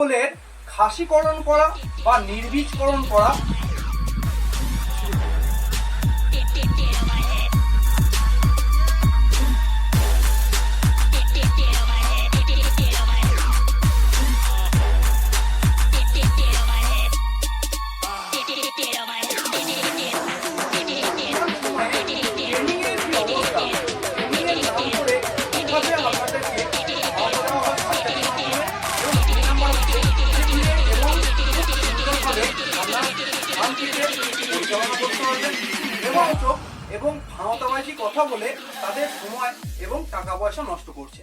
ছাগলের খাসিকরণ করা বা নির্বীজকরণ করা এবং ভাওতাবাজি কথা বলে তাদের সময় এবং টাকা পয়সা নষ্ট করছে।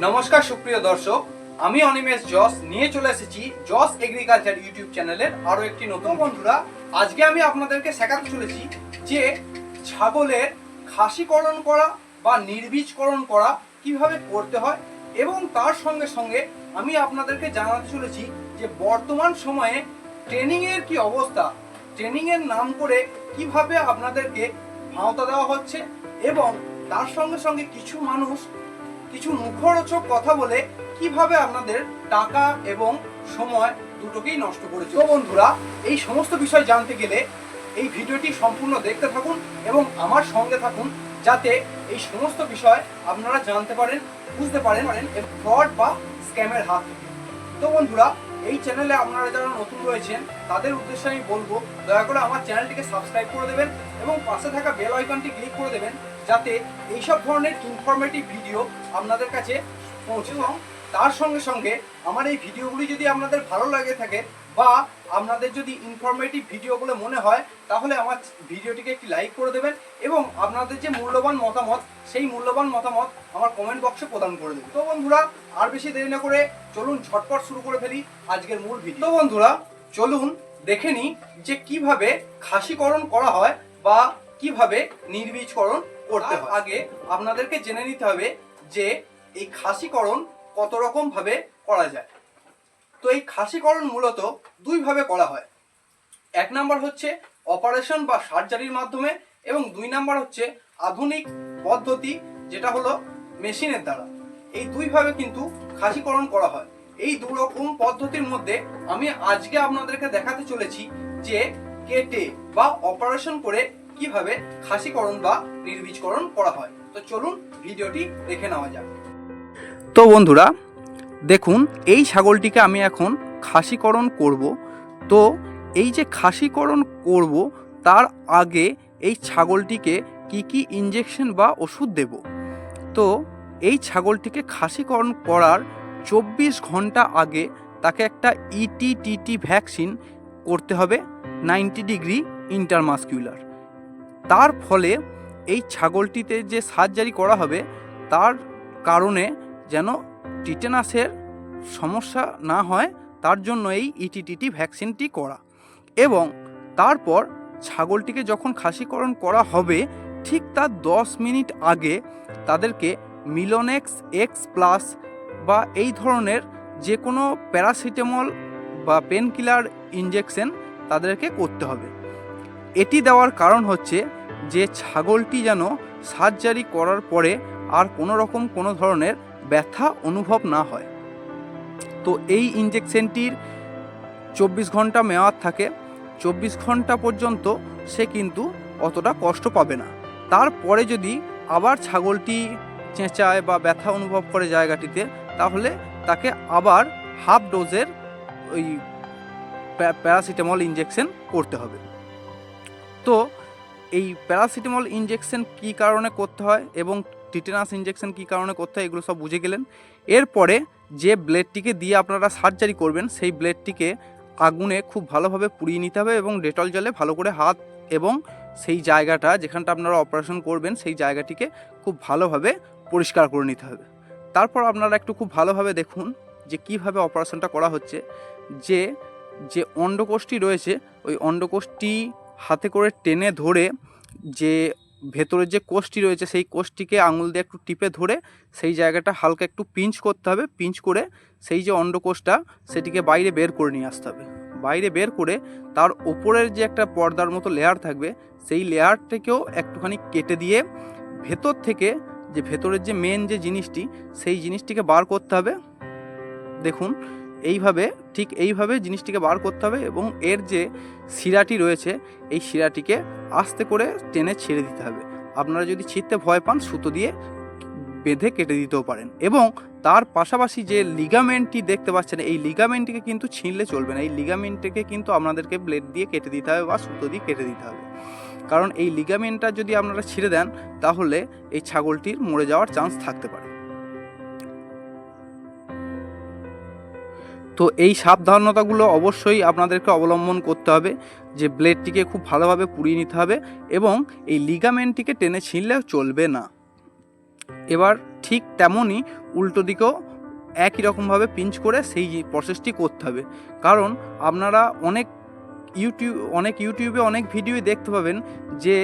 নমস্কার সুপ্রিয় দর্শক, আমি অনিমেষ জস নিয়ে চলে এসেছি জস এগ্রিকালচার ইউটিউব চ্যানেলের আরো একটি নতুন। বন্ধুরা, আজকে আমি আপনাদেরকে শেখাতে চলেছি যে ছাগলের খাসিকরণ করা বা নির্বীজকরণ করা কিভাবে করতে হয়, এবং তার সঙ্গে সঙ্গে আমি আপনাদেরকে জানাতে চলেছি যে বর্তমান সময়ে ট্রেনিং এর কি অবস্থা, ট্রেনিং এর নাম করে কিভাবে আপনাদেরকে ভাওতা দেওয়া হচ্ছে, এবং তার সঙ্গে সঙ্গে কিছু মানুষ কিছু মুখরোচক কথা বলে কিভাবে আপনাদের টাকা এবং সময় দুটোকেই নষ্ট করেছে। তো বন্ধুরা, এই সমস্ত বিষয় জানতে গেলে এই ভিডিওটি সম্পূর্ণ দেখতে থাকুন এবং আমার সঙ্গে থাকুন, যাতে এই সমস্ত বিষয় আপনারা জানতে পারেন, বুঝতে পারেন ফ্রড বা স্ক্যামের হাত থেকে। তো বন্ধুরা, এই চ্যানেলে আপনারা যারা নতুন রয়েছেন তাদের উদ্দেশ্যে আমি বলবো, দয়া করে আমার চ্যানেলটিকে সাবস্ক্রাইব করে দেবেন এবং পাশে থাকা বেল আইকনটি ক্লিক করে দেবেন, যাতে এইসব ধরনের ইনফরমেটিভ ভিডিও আপনাদের কাছে পৌঁছে। এবং তার সঙ্গে সঙ্গে আমার এই ভিডিওগুলি যদি আপনাদের ভালো লাগে থাকে বা আপনাদের যদি ইনফরমেটিভ ভিডিও বলে মনে হয়, তাহলে আমার ভিডিওটিকে একটি লাইক করে দেবেন এবং আপনাদের যে মূল্যবান মতামত, সেই মূল্যবান মতামত আমার কমেন্ট বক্সে প্রদান করে দেবেন। তো বন্ধুরা, আর বেশি দেরি না করে চলুন ঝটপট শুরু করে ফেলি আজকের মূল ভিডিও। তো বন্ধুরা, চলুন দেখে নিই যে কিভাবে খাসিকরণ করা হয় বা কিভাবে নির্বীজকরণ করতে হয়। আগে আপনাদেরকে জেনে নিতে হবে যে এই খাসিকরণ কত রকম ভাবে করা যায়। তো এই খাসিকরণ মূলত দুই ভাবে করা হয়। এক নাম্বার হচ্ছে অপারেশন বা সার্জারির মাধ্যমে, এবং দুই নাম্বার হচ্ছে আধুনিক পদ্ধতি, যেটা হলো মেশিনের দ্বারা। এই দুই ভাবে কিন্তু খাসিকরণ করা হয়। এই দু রকম পদ্ধতির মধ্যে আমি আজকে আপনাদেরকে দেখাতে চলেছি যে কেটে বা অপারেশন করে কিভাবে খাসিকরণ বা নির্বীজকরণ করা হয়। তো চলুন ভিডিওটি দেখে নেওয়া যাক। তো বন্ধুরা দেখুন, এই ছাগলটিকে আমি এখন খাসিকরণ করব। তো এই যে খাসিকরণ করব, তার আগে এই ছাগলটিকে কি কি ইঞ্জেকশন বা ওষুধ দেব। তো এই ছাগলটিকে খাসিকরণ করার 24 ঘন্টা আগে তাকে একটা ইটিটিটি ভ্যাকসিন করতে হবে, 90 ডিগ্রি ইন্টারমাসকিউলার। তার ফলে এই ছাগলটিতে যে সার্জারি করা হবে, তার কারণে যেন টিটেনাসের সমস্যা না হয়, তার জন্য এই ইটিটিটি ভ্যাকসিনটি করা। এবং তারপর ছাগলটিকে যখন খাসিকরণ করা হবে, ঠিক তার 10 মিনিট আগে তাদেরকে মিলোনেক্স এক্স প্লাস বা এই ধরনের যে কোনো প্যারাসিটামল বা পেনকিলার ইঞ্জেকশন তাদেরকে করতে হবে। এটি দেওয়ার কারণ হচ্ছে যে ছাগলটি যেন সার্জারি করার পরে আর কোনো ধরনের ব্যথা অনুভব না হয়। তো এই ইঞ্জেকশনটির 24 ঘন্টা মেয়াদ থাকে। 24 ঘন্টা পর্যন্ত সে কিন্তু অতটা কষ্ট পাবে না। তারপরে যদি আবার ছাগলটি চেঁচায় বা ব্যথা অনুভব করে জায়গাটিতে, তাহলে তাকে আবার হাফ ডোজের ওই প্যারাসিটামল ইঞ্জেকশন করতে হবে। তো এই প্যারাসিটামল ইঞ্জেকশন কী কারণে করতে হয় এবং টিটেনাস ইঞ্জেকশন কী কারণে করতে হয়, এগুলো সব বুঝে গেলেন। এরপরে যে ব্লেডটিকে দিয়ে আপনারা সার্জারি করবেন, সেই ব্লেডটিকে আগুনে খুব ভালোভাবে পুড়িয়ে নিতে হবে এবং ডেটল জলে ভালো করে হাত এবং সেই জায়গাটা যেখানটা আপনারা অপারেশন করবেন, সেই জায়গাটিকে খুব ভালোভাবে পরিষ্কার করে নিতে হবে। তারপর আপনারা একটু খুব ভালোভাবে দেখুন যে কিভাবে অপারেশনটা করা হচ্ছে। যে অন্ডকোষটি রয়েছে, ওই অন্ডকোষটি হাতে করে টেনে ধরে, যে ভেতরের যে কোষটি রয়েছে সেই কোষটিকে আঙুল দিয়ে একটু টিপে ধরে সেই জায়গাটা হালকা একটু পিঞ্চ করতে হবে। পিঞ্চ করে সেই যে অন্ডকোষটা, সেটিকে বাইরে বের করে নিয়ে আসতে হবে। বাইরে বের করে তার ওপরের যে একটা পর্দার মতো লেয়ার থাকবে, সেই লেয়ারটাকেও একটুখানি কেটে দিয়ে ভেতর থেকে যে ভেতরের যে মেন যে জিনিসটি, সেই জিনিসটিকে বার করতে হবে। দেখুন, ঠিক এইভাবে জিনিসটিকে বার করতে হবে এবং এর যে শিরাটি রয়েছে এই শিরাটিকে আস্তে করে টেনে ছেড়ে দিতে হবে। আপনারা যদি ছিঁড়তে ভয় পান সুতো দিয়ে বেঁধে কেটে দিতেও পারেন। এবং তার পাশাপাশি যে লিগামেন্টটি দেখতে পাচ্ছেন এই লিগামেন্টটিকে কিন্তু ছিঁড়লে চলবে না, এই লিগামেন্টটিকে কিন্তু আপনাদেরকে ব্লেড দিয়ে কেটে দিতে হবে বা সুতো দিয়ে কেটে দিতে হবে। কারণ এই লিগামেন্টটা যদি আপনারা ছিঁড়ে দেন তাহলে এই ছাগলটির মরে যাওয়ার চান্স থাকতে পারে। তো এই সাবধানতাগুলো অবশ্যই আপনাদেরকে অবলম্বন করতে হবে যে ব্লেডটিকে খুব ভালোভাবে পুড়িয়ে নিতে হবে এবং এই লিগামেন্টটিকে টেনে ছিঁড়লে চলবে না। এবার ঠিক তেমনই উল্টো দিকেও একই রকমভাবে পিঞ্চ করে সেই প্রসেসটি করতে হবে। কারণ আপনারা অনেক ইউটিউবে অনেক ভিডিও দেখতে পাবেন যে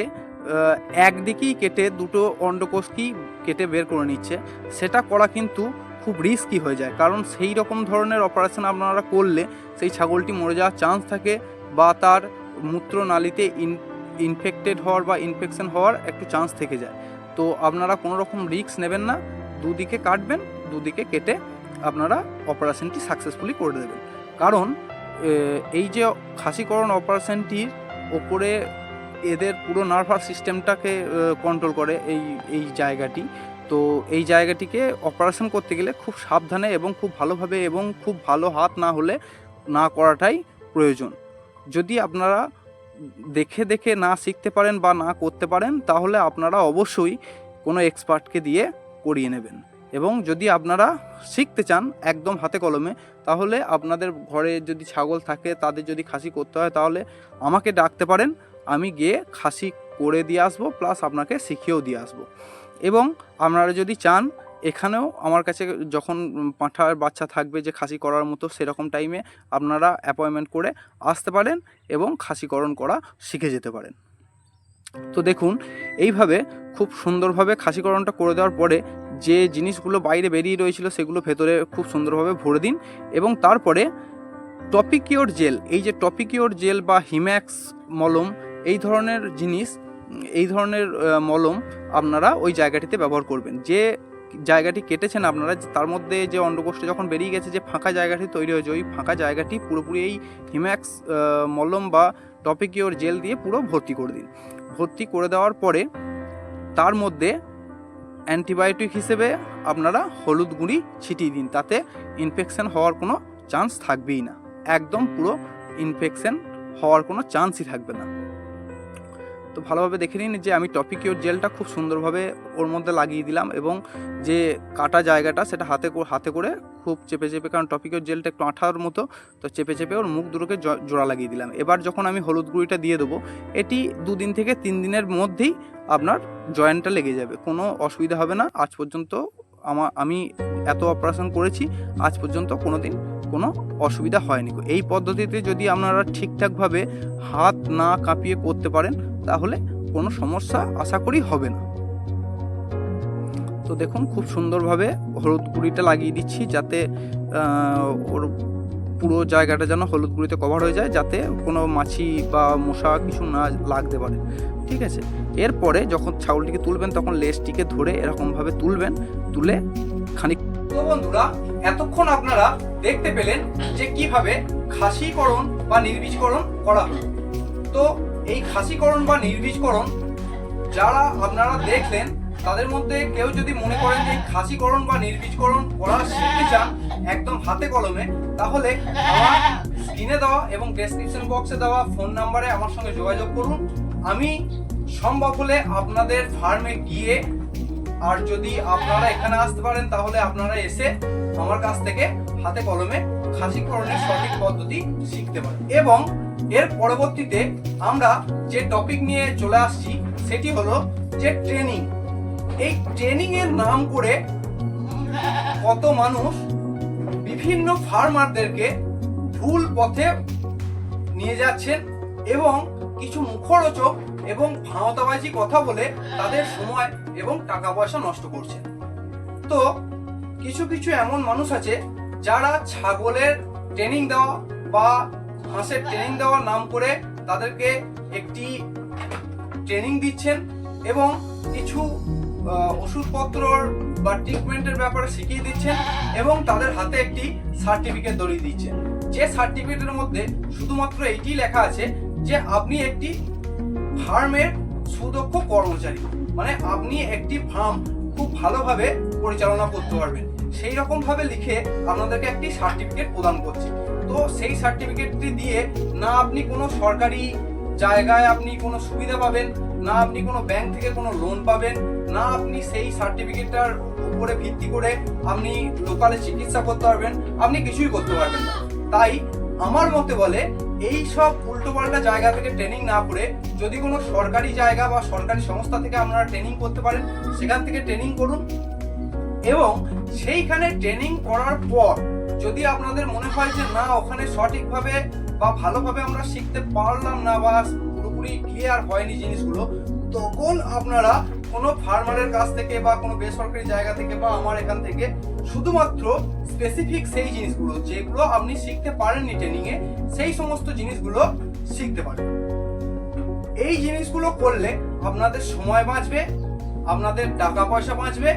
একদিকেই কেটে দুটো অন্ডকোষকেই কেটে বের করে নিচ্ছে। সেটা করা কিন্তু খুব রিস্কি হয়ে যায়, কারণ সেই রকম ধরনের অপারেশন আপনারা করলে সেই ছাগলটি মরে যাওয়ার চান্স থাকে বা তার মূত্রনালীতে ইনফেক্টেড হওয়ার বা ইনফেকশন হওয়ার একটু চান্স থেকে যায়। তো আপনারা কোনো রকম রিস্ক নেবেন না, দুদিকে কাটবেন, দুদিকে কেটে আপনারা অপারেশনটি সাকসেসফুলি করে দেবেন। কারণ এই যে খাসিকরণ অপারেশনটির ওপরে এদের পুরো নার্ভাস সিস্টেমটাকে কন্ট্রোল করে এই জায়গাটি। তো এই জায়গাটিকে অপারেশন করতে গেলে খুব সাবধানে এবং খুব ভালোভাবে এবং খুব ভালো হাত না হলে না করাটাই প্রয়োজন। যদি আপনারা দেখে না শিখতে পারেন বা না করতে পারেন তাহলে আপনারা অবশ্যই কোনো এক্সপার্টকে দিয়ে করিয়ে নেবেন। এবং যদি আপনারা শিখতে চান একদম হাতে কলমে তাহলে আপনাদের ঘরে যদি ছাগল থাকে তাদের যদি খাসি করতে হয় তাহলে আমাকে ডাকতে পারেন, আমি গিয়ে খাসি করে দিয়ে আসবো প্লাস আপনাকে শিখিয়েও দিয়ে আসবো। এবং আপনারা যদি চান এখানেও আমার কাছে যখন পাঁঠার বাচ্চা থাকবে যে খাসি করার মতো সেরকম টাইমে আপনারা অ্যাপয়েন্টমেন্ট করে আসতে পারেন এবং খাসিকরণ করা শিখে যেতে পারেন। তো দেখুন এইভাবে খুব সুন্দরভাবে খাসিকরণটা করে দেওয়ার পরে যে জিনিসগুলো বাইরে বেরিয়ে রয়েছিল সেগুলো ভেতরে খুব সুন্দরভাবে ভরে দিন। এবং তারপরে টপিকিওর জেল, এই যে টপিকিওর জেল বা হিম্যাক্স মলম এই ধরনের জিনিস, এই ধরনের মলম আপনারা ওই জায়গাটিতে ব্যবহার করবেন। যে জায়গাটি কেটেছেন আপনারা তার মধ্যে যে অন্ডকোষটা যখন বেরিয়ে গেছে যে ফাঁকা জায়গাটি তৈরি হয়েছে ওই ফাঁকা জায়গাটি পুরোপুরি এই হিম্যাক্স মলম বা টপিকিওর জেল দিয়ে পুরো ভর্তি করে দিন। ভর্তি করে দেওয়ার পরে তার মধ্যে অ্যান্টিবায়োটিক হিসেবে আপনারা হলুদ গুঁড়ি ছিটিয়ে দিন, তাতে ইনফেকশন হওয়ার কোনো চান্স থাকবেই না, একদম পুরো ইনফেকশন হওয়ার কোনো চান্সই থাকবে না। তো ভালোভাবে দেখে নিন যে আমি টপিকিওর জেলটা খুব সুন্দরভাবে ওর মধ্যে লাগিয়ে দিলাম এবং যে কাটা জায়গাটা সেটা হাতে করে খুব চেপে, কারণ টপিকিওর জেলটা একটু আঠার মতো, তো চেপে ওর মুখ দুটোকে জোড়া লাগিয়ে দিলাম। এবার যখন আমি হলুদ গুঁড়িটা দিয়ে দেবো এটি 2 দিন থেকে 3 দিনের মধ্যেই আপনার জয়েন্টটা লেগে যাবে, কোনো অসুবিধা হবে না। আজ পর্যন্ত আমি এত অপারেশন করেছি, আজ পর্যন্ত কোনো অসুবিধা হয়নি। এই পদ্ধতিতে যদি আপনারা ঠিকঠাকভাবে হাত না কাঁপিয়ে করতে পারেন তাহলে কোনো সমস্যা আশা করি হবে না। তো দেখুন খুব সুন্দরভাবে হলুদ গুঁড়িটা লাগিয়ে দিচ্ছি যাতে ওর পুরো জায়গাটা যেন হলুদ গুঁড়িতে কভার হয়ে যায়, যাতে কোনো মাছি বা মশা কিছু না লাগতে পারে। ঠিক আছে, এরপরে যখন ছাগলটিকে তুলবেন তখন লেজটিকে ধরে এরকমভাবে তুলবেন, তুলে খানিক। তো বন্ধুরা এতক্ষণ আপনারা দেখতে পেলেন যে কিভাবে খাসিকরণ বা নির্বীজকরণ করা হলো। তো এই খাসিকরণ বা নির্বীজকরণ যারা আপনারা দেখলেন তাদের মধ্যে কেউ যদি মনে করেন যে খাসিকরণ বা নির্বীজকরণ করা শিখতে চান একদম হাতে কলমে, তাহলে আমার স্ক্রিনে দেওয়া এবং ডেসক্রিপশন বক্সে দেওয়া ফোন নাম্বারে আমার সঙ্গে যোগাযোগ করুন। আমি সম্ভব হলে আপনাদের ফার্মে গিয়ে, আর যদি আপনারা এখানে আসতে পারেন তাহলে আপনারা এসে আমার কাছ থেকে হাতে কলমে খাসিকরণের সঠিক পদ্ধতি শিখতে পারেন। এবং এর পরবর্তীতে আমরা যে টপিক নিয়ে চলে আসছি সেটি হলো যে ট্রেনিং। এই ট্রেনিং এর নাম করে কত মানুষ বিভিন্ন ফার্মারদেরকে ভুল পথে নিয়ে যাচ্ছেন এবং কিছু মুখরোচক এবং ভাঁওতাবাজি কথা বলে তাদের সময় এবং টাকা পয়সা নষ্ট করছেন। তো কিছু এমন মানুষ আছে যারা ছাগলের ট্রেনিং দেওয়া বা হাঁসের ট্রেনিং দেওয়ার নাম করে তাদেরকে একটি ট্রেনিং দিচ্ছেন এবং কিছু ওষুধপত্রর বা ট্রিটমেন্টের ব্যাপারে শিখিয়ে দিচ্ছেন এবং তাদের হাতে একটি সার্টিফিকেট ধরিয়ে দিচ্ছেন, যে সার্টিফিকেটের মধ্যে শুধুমাত্র এইটি লেখা আছে যে আপনি একটি ফার্মের সুদক্ষ কর্মচারী, মানে আপনি একটি ফার্ম খুব ভালোভাবে পরিচালনা করতে পারবেন, সেই রকম ভাবে লিখে আপনাদেরকে একটি সার্টিফিকেট প্রদান করছে। তো সেই সার্টিফিকেটটি দিয়ে না আপনি কোনো সরকারি জায়গায় আপনি কোনো সুবিধা পাবেন, না আপনি কোনো ব্যাংক থেকে কোনো লোন পাবেন, না আপনি সেই সার্টিফিকেটটার উপরে ভিত্তি করে আপনি লোকালে চিকিৎসা করতে পারবেন, আপনি কিছুই করতে পারবেন না। তাই আমার মতে বলে এই সব উল্টোপাল্টা জায়গা থেকে ট্রেনিং না করে যদি কোনো সরকারি জায়গা বা সরকারি সংস্থা থেকে আপনারা ট্রেনিং করতে পারেন, সেখান থেকে ট্রেনিং করুন এবং সেইখানে ট্রেনিং করার পর যদি আপনাদের মনে হয় যে না ওখানে সঠিকভাবে বা ভালোভাবে আমরা শিখতে পারলাম না বা পুরোপুরি ক্লিয়ার হয়নি জিনিসগুলো, তখন আপনারা কোনো ফার্মারের কাছ থেকে বা কোনো বেসরকারি জায়গা থেকে বা আমার এখান থেকে শুধুমাত্র স্পেসিফিক সেই জিনিসগুলো যেগুলো আপনি শিখতে পারেননি ট্রেনিংয়ে, সেই সমস্ত জিনিসগুলো শিখতে পারেন। এই জিনিসগুলো করলে আপনাদের সময় বাঁচবে, আপনাদের টাকা পয়সা বাঁচবে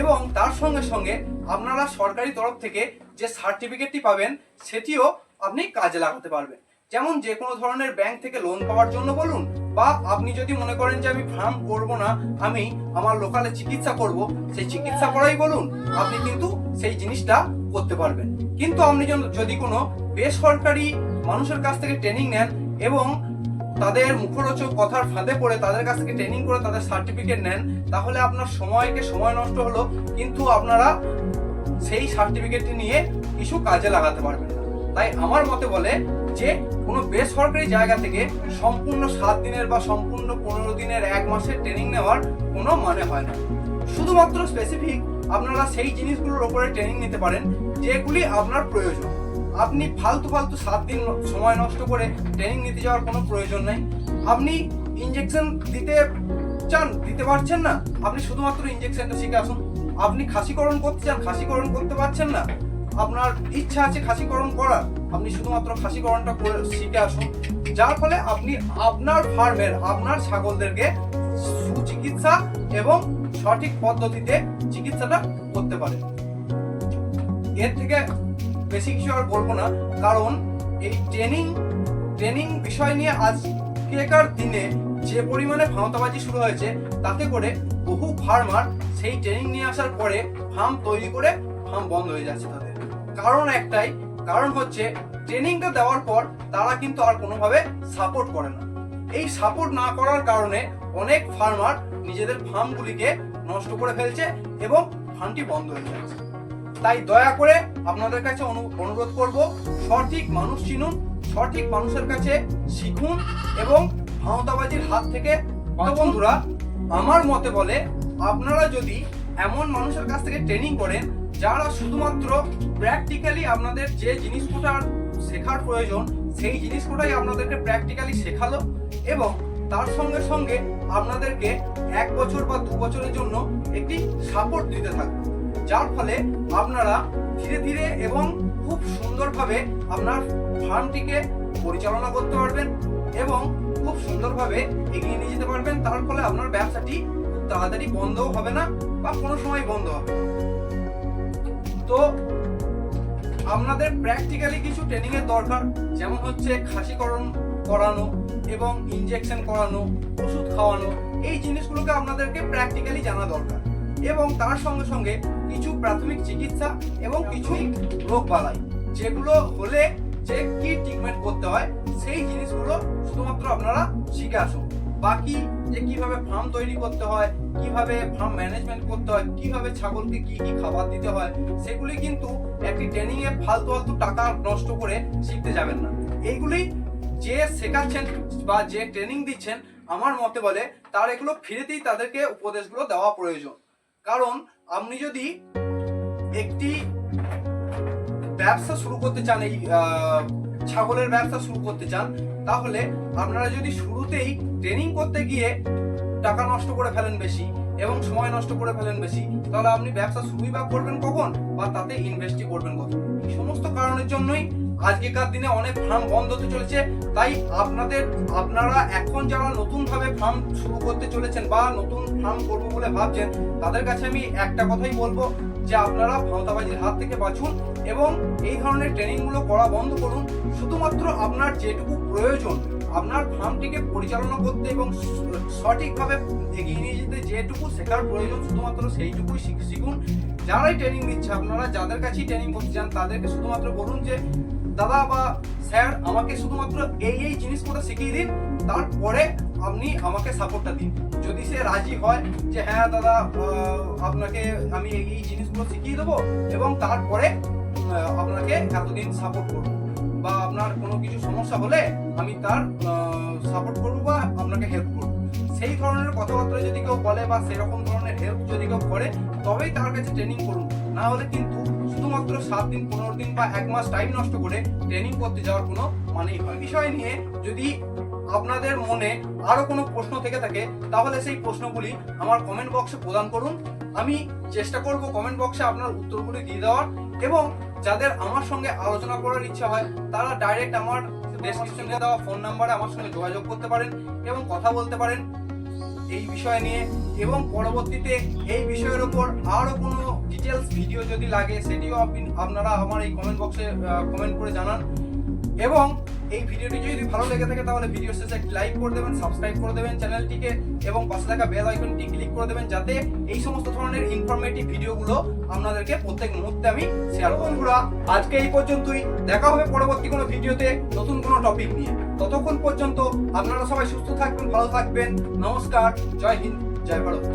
এবং তার সঙ্গে সঙ্গে আপনারা সরকারি তরফ থেকে যে সার্টিফিকেটটি পাবেন সেটিও আপনি কাজে লাগাতে পারবেন। যেমন যে কোনো ধরনের ব্যাংক থেকে লোন পাওয়ার জন্য বলুন, বা আপনি যদি মনে করেন যে আমি ফার্ম করব না, আমি আমার লোকালে চিকিৎসা করব, সেই চিকিৎসা করাই বলুন, আপনি কিন্তু সেই জিনিসটা করতে পারবেন। কিন্তু আপনি যদি কোনো বেসরকারি মানুষের কাছ থেকে ট্রেনিং নেন এবং তাদের মুখরোচক কথার ফাঁদে পড়ে তাদের কাছ থেকে ট্রেনিং করে তাদের সার্টিফিকেট নেন, তাহলে আপনার সময় নষ্ট হলো, কিন্তু আপনারা সেই সার্টিফিকেটটি নিয়ে কিছু কাজে লাগাতে পারবেন না। তাই আমার মতে বলে যে কোনো বেসরকারি জায়গা থেকে সম্পূর্ণ 7 দিনের বা সম্পূর্ণ 15 দিনের 1 মাসের ট্রেনিং নেওয়ার কোনো মানে হয় না। শুধুমাত্র স্পেসিফিক আপনারা সেই জিনিসগুলোর উপরে ট্রেনিং নিতে পারেন যেগুলি আপনার প্রয়োজন। আপনি ফালতু 7 দিন সময় নষ্ট করে ট্রেনিং নিতে যাওয়ার কোনো প্রয়োজন নেই। আপনি ইনজেকশন দিতে পারছেন না, আপনি শুধুমাত্র ইনজেকশনটা শিখে আসুন। আপনি খাসিকরণ করতে চান, খাসিকরণ করতে পারছেন না, আপনার ইচ্ছা আছে খাসিকরণ করার, আপনি শুধুমাত্র খাসিকরণটা করে শিখে আসুন, যার ফলে আপনি আপনার ফার্মের আপনার ছাগলদেরকে সুচিকিৎসা এবং সঠিক পদ্ধতিতে চিকিৎসাটা করতে পারেন। এর থেকে বেশি কিছু আর বলবো না, কারণ এই ট্রেনিং বিষয় নিয়ে আজকেকার দিনে যে পরিমাণে ভাঁওতাবাজি শুরু হয়েছে, তাতে করে বহু ফার্মার সেই ট্রেনিং নিয়ে আসার পরে ফার্ম তৈরি করে ফার্ম বন্ধ হয়ে যাচ্ছে তাদের। কারণ একটাই, কারণ হচ্ছে ট্রেনিংটা দেওয়ার পর তারা কিন্তু আর কোনোভাবে সাপোর্ট করে না। এই সাপোর্ট না করার কারণে অনেক ফার্মার নিজেদের ফার্মগুলিকে নষ্ট করে ফেলছে এবং ফার্মটি বন্ধ হয়ে যাচ্ছে। তাই দয়া করে আপনাদের কাছে অনুরোধ করব, সঠিক মানুষ চিনুন, সঠিক মানুষের কাছে শিখুন এবং ভাঁওতাবাজির হাত থেকে। বন্ধুরা, আমার মতে বলে আপনারা যদি এমন মানুষের কাছ থেকে ট্রেনিং করেন যারা শুধুমাত্র প্র্যাকটিক্যালি আপনাদের যে জিনিসগুলো শেখার প্রয়োজন সেই জিনিসগুলোই আপনাদেরকে প্র্যাকটিক্যালি শেখালো এবং তার সঙ্গে সঙ্গে আপনাদেরকে 1 বছর বা 2 বছরের জন্য একটি সাপোর্ট দিতে থাকবে, যার ফলে আপনারা ধীরে ধীরে এবং খুব সুন্দরভাবে আপনার ফার্মটিকে পরিচালনা করতে পারবেন এবং খুব সুন্দরভাবে এগিয়ে নিয়ে যেতে পারবেন। তার ফলে আপনার ব্যবসাটি খুব তাড়াতাড়ি বন্ধও হবে না বা কোনো সময় বন্ধ হবে। তো আপনাদের প্র্যাকটিক্যালি কিছু ট্রেনিং এর দরকার, যেমন হচ্ছে খাসিকরণ করানো এবং ইনজেকশন করানো, ওষুধ খাওয়ানো, এই জিনিসগুলোকে আপনাদেরকে প্র্যাকটিক্যালি জানা দরকার এবং তার সঙ্গে সঙ্গে কিছু প্রাথমিক চিকিৎসা এবং কিছু রোগবালাই যেগুলো হলে যে কি ট্রিটমেন্ট করতে হয় সেই জিনিসগুলো শুধুমাত্র আপনারা শিখে আসুন। বাকি যে কিভাবে ফার্ম তৈরি করতে হয়, কিভাবে ফার্ম ম্যানেজমেন্ট করতে হয়, কিভাবে ছাগলকে কি কি খাবার দিতে হয়, সেগুলি কিন্তু একটি ট্রেনিং এ ফালতু টাকা নষ্ট করে শিখতে যাবেন না। এইগুলি যে শেখাচ্ছেন বা যে ট্রেনিং দিচ্ছেন, আমার মতে বলে তার এগুলো ফ্রিতেই তাদেরকে উপদেশগুলো দেওয়া প্রয়োজন। কারণ আপনি যদি একটি ব্যবসা শুরু করতে চান, এই ছাগলের ব্যবসা শুরু করতে চান, তাহলে আপনারা যদি শুরুতেই ট্রেনিং করতে গিয়ে টাকা নষ্ট করে ফেলেন বেশি এবং সময় নষ্ট করে ফেলেন বেশি, তাহলে আপনি ব্যবসা শুরুই বা করবেন কখন বা তাতে ইনভেস্টই করবেন কখন? এই সমস্ত কারণের জন্যই আজকেকার দিনে অনেক ফার্ম বন্ধ হতে চলেছে, তাই আপনারা এখন যারা নতুন ভাবে ফার্ম শুরু করতে চলেছেন বা নতুন ফার্ম করবো বলে ভাবছেন, তাদের কাছে আমি একটা কথাই বলবো যে আপনারা ভাওতাবাজির হাত থেকে বাঁচুন এবং এই ধরনের ট্রেনিং গুলো করা বন্ধ করুন। শুধুমাত্র আপনার যেটুকু প্রয়োজন আপনার ফার্মটিকে পরিচালনা করতে এবং সঠিকভাবে এগিয়ে নিয়ে যেতে যেটুকু শেখার প্রয়োজন শুধুমাত্র সেইটুকুই শিখুন। যারাই ট্রেনিং দিচ্ছে, আপনারা যাদের কাছেই ট্রেনিং করতে চান তাদেরকে শুধুমাত্র বলুন যে দাদা বা স্যার আমাকে শুধুমাত্র এই জিনিসগুলো শিখিয়ে দিন, তারপরে আপনি আমাকে সাপোর্টটা দিন। যদি সে রাজি হয় যে হ্যাঁ দাদা আপনাকে আমি এই জিনিসগুলো শিখিয়ে দেবো এবং তারপরে আপনাকে এতদিন সাপোর্ট করবো, বা আপনার কোনো কিছু সমস্যা হলে আমি তার সাপোর্ট করবো বা আপনাকে হেল্প করবো, সেই ধরনের কথাবার্তা যদি কেউ বলে বা সেরকম ধরনের হেল্প যদি কেউ করে তবেই তার কাছে ট্রেনিং করুন। না হলে কিন্তু শুধুমাত্র 7 দিন 15 দিন বা 1 মাস টাইম নষ্ট করে ট্রেনিং করতে যাওয়ার কোনো মানেই হয়। বিষয় নিয়ে যদি আপনাদের মনে আরো কোনো প্রশ্ন থেকে থাকে তাহলে সেই প্রশ্নগুলি আমার কমেন্ট বক্সে প্রদান করুন। আমি চেষ্টা করব কমেন্ট বক্সে আপনার উত্তরগুলি দিয়ে দেওয়ার, এবং যাদের আমার সঙ্গে আলোচনা করার ইচ্ছা হয় তারা ডাইরেক্ট আমার ডেসক্রিপশনে দেওয়া ফোন নাম্বারে আমার সঙ্গে যোগাযোগ করতে পারেন এবং কথা বলতে পারেন এই বিষয় নিয়ে। এবং পরবর্তীতে এই বিষয়ের উপর আরো কোনো ডিটেলস ভিডিও যদি লাগে সেটিও আপনারা আমার এই কমেন্ট বক্সে কমেন্ট করে জানান। এবং এই ভিডিওটি যদি ভালো লেগে থাকে তাহলে ভিডিও শেষে একটি লাইক করে দেবেন, সাবস্ক্রাইব করে দেবেন চ্যানেলটিকে এবং পাশে থাকা বেল আইকনটি ক্লিক করে দেবেন, যাতে এই সমস্ত ধরনের ইনফরমেটিভ ভিডিওগুলো আপনাদেরকে প্রত্যেক মুহূর্তে আমি শেয়ার করব। বন্ধুরা, আজকে এই পর্যন্তই। দেখা হবে পরবর্তী কোনো ভিডিওতে নতুন কোনো টপিক নিয়ে। ততক্ষণ পর্যন্ত আপনারা সবাই সুস্থ থাকবেন, ভালো থাকবেন। নমস্কার, জয় হিন্দ, জয় ভারত।